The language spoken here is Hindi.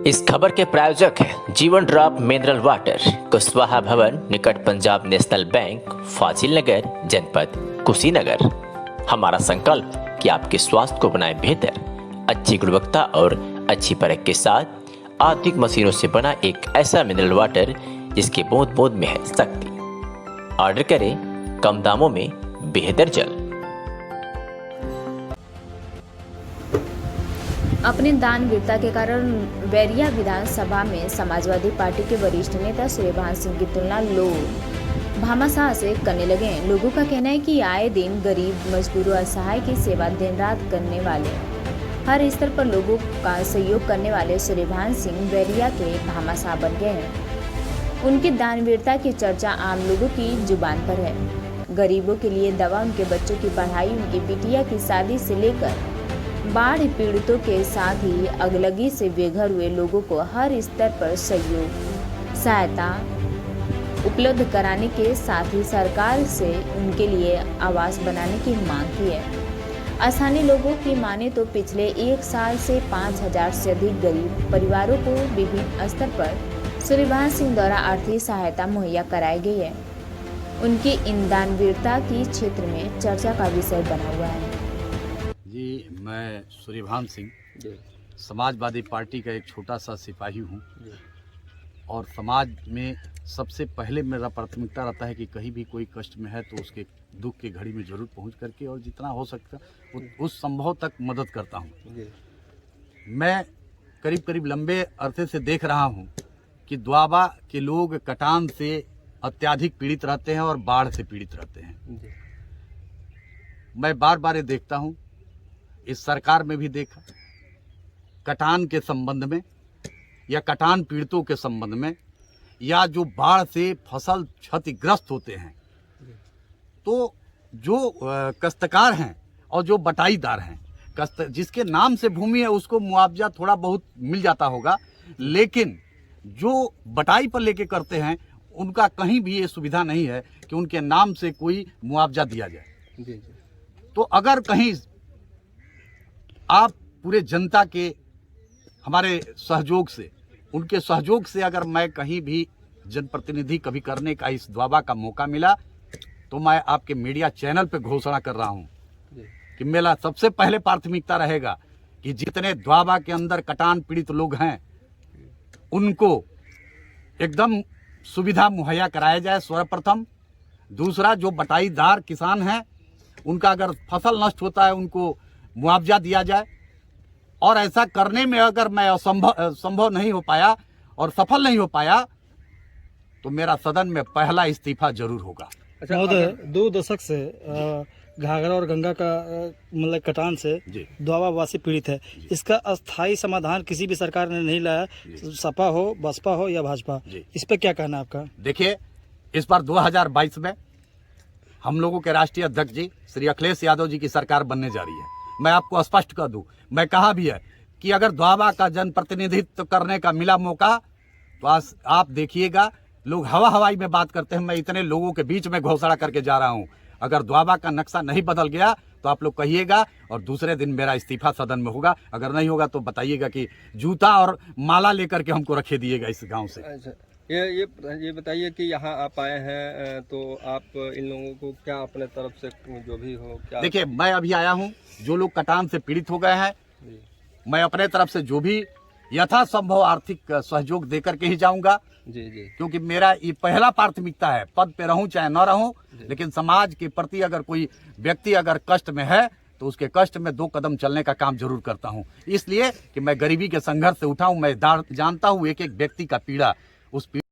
इस खबर के प्रायोजक हैं जीवन ड्रॉप मिनरल वाटर, कुशवाहा भवन निकट पंजाब नेशनल बैंक, फाजिल नगर, जनपद कुशीनगर। हमारा संकल्प कि आपके स्वास्थ्य को बनाए बेहतर, अच्छी गुणवत्ता और अच्छी परख के साथ आधुनिक मशीनों से बना एक ऐसा मिनरल वाटर जिसके बूंद बूंद में है शक्ति। ऑर्डर करें कम दामों में बेहतर जल। अपने दानवीरता के कारण बैरिया विधानसभा में समाजवादी पार्टी के वरिष्ठ नेता सूर्यभान सिंह की तुलना लोग भामाशाह से करने लगे हैं। लोगों का कहना है कि आए दिन गरीब, मजदूर और असहाय की सेवा दिन रात करने वाले, हर स्तर पर लोगों का सहयोग करने वाले सूर्यभान सिंह बैरिया के भामाशाह बन गए हैं। उनकी दानवीरता की चर्चा आम लोगों की जुबान पर है। गरीबों के लिए दवा, उनके बच्चों की पढ़ाई, उनकी बिटिया की शादी से लेकर बाढ़ पीड़ितों के साथ ही अगलगी से बेघर हुए लोगों को हर स्तर पर सहयोग, सहायता उपलब्ध कराने के साथ ही सरकार से उनके लिए आवास बनाने की मांग की है। स्थानीय लोगों की माने तो पिछले 1 साल से 5000 से अधिक गरीब परिवारों को विभिन्न स्तर पर सूर्यभान सिंह द्वारा आर्थिक सहायता मुहैया कराई गई है। उनकी इन दानवीरता की क्षेत्र में चर्चा का विषय बना हुआ है। जी, मैं सूर्यभान सिंह समाजवादी पार्टी का एक छोटा सा सिपाही हूँ और समाज में सबसे पहले मेरा प्राथमिकता रहता है कि कहीं भी कोई कष्ट में है तो उसके दुख की घड़ी में ज़रूर पहुँच करके और जितना हो सकता उस संभव तक मदद करता हूँ। मैं करीब करीब लंबे अरसे से देख रहा हूँ कि द्वाबा के लोग कटान से अत्यधिक पीड़ित रहते हैं और बाढ़ से पीड़ित रहते हैं। मैं बार बार ये देखता हूँ, इस सरकार में भी देखा, कटान के संबंध में या कटान पीड़ितों के संबंध में या जो बाढ़ से फसल क्षतिग्रस्त होते हैं, तो जो काश्तकार हैं और जो बटाईदार हैं, जिसके नाम से भूमि है उसको मुआवजा थोड़ा बहुत मिल जाता होगा, लेकिन जो बटाई पर लेके करते हैं उनका कहीं भी ये सुविधा नहीं है कि उनके नाम से कोई मुआवजा दिया जाए। तो अगर कहीं आप पूरे जनता के हमारे सहयोग से, उनके सहयोग से अगर मैं कहीं भी जनप्रतिनिधि कभी करने का इस द्वाबा का मौका मिला तो मैं आपके मीडिया चैनल पे घोषणा कर रहा हूं कि मेरा सबसे पहले प्राथमिकता रहेगा कि जितने द्वाबा के अंदर कटान पीड़ित लोग हैं उनको एकदम सुविधा मुहैया कराया जाए सर्वप्रथम। दूसरा, जो बटाईदार किसान हैं उनका अगर फसल नष्ट होता है उनको मुआवजा दिया जाए। और ऐसा करने में अगर मैं संभव नहीं हो पाया और सफल नहीं हो पाया तो मेरा सदन में पहला इस्तीफा जरूर होगा। अच्छा, 2 दशक से घाघरा और गंगा का मतलब कटान से द्वाबा वासी पीड़ित है। इसका अस्थायी समाधान किसी भी सरकार ने नहीं लाया, सपा हो, बसपा हो या भाजपा। इस पर क्या कहना है आपका? देखिए, इस बार 2022 में हम लोगों के राष्ट्रीय अध्यक्ष जी श्री अखिलेश यादव जी की सरकार बनने जा रही है। मैं आपको स्पष्ट कर दूं, मैं कहा भी है कि अगर द्वाबा का जनप्रतिनिधित्व करने का मिला मौका तो आप देखिएगा, लोग हवाई में बात करते हैं, मैं इतने लोगों के बीच में घोषणा करके जा रहा हूं। अगर द्वाबा का नक्शा नहीं बदल गया तो आप लोग कहिएगा और दूसरे दिन मेरा इस्तीफा सदन में होगा। अगर नहीं होगा तो बताइएगा कि जूता और माला लेकर के हमको रखे दिएगा इस गाँव से। अच्छा, ये बताइए कि यहाँ आप आए हैं तो आप इन लोगों को क्या अपने तरफ से जो भी हो क्या? देखिए, मैं अभी आया हूँ, जो लोग कटान से पीड़ित हो गए हैं मैं अपने तरफ से जो भी यथासंभव आर्थिक सहयोग देकर के ही जाऊंगा। जी, क्योंकि मेरा ये पहला प्राथमिकता है, पद पे रहूं चाहे न रहूं, लेकिन समाज के प्रति अगर कोई व्यक्ति अगर कष्ट में है तो उसके कष्ट में 2 कदम चलने का काम जरूर करता हूं। इसलिए कि मैं गरीबी के संघर्ष से उठा हूं, मैं जानता हूं एक एक व्यक्ति का पीड़ा, उस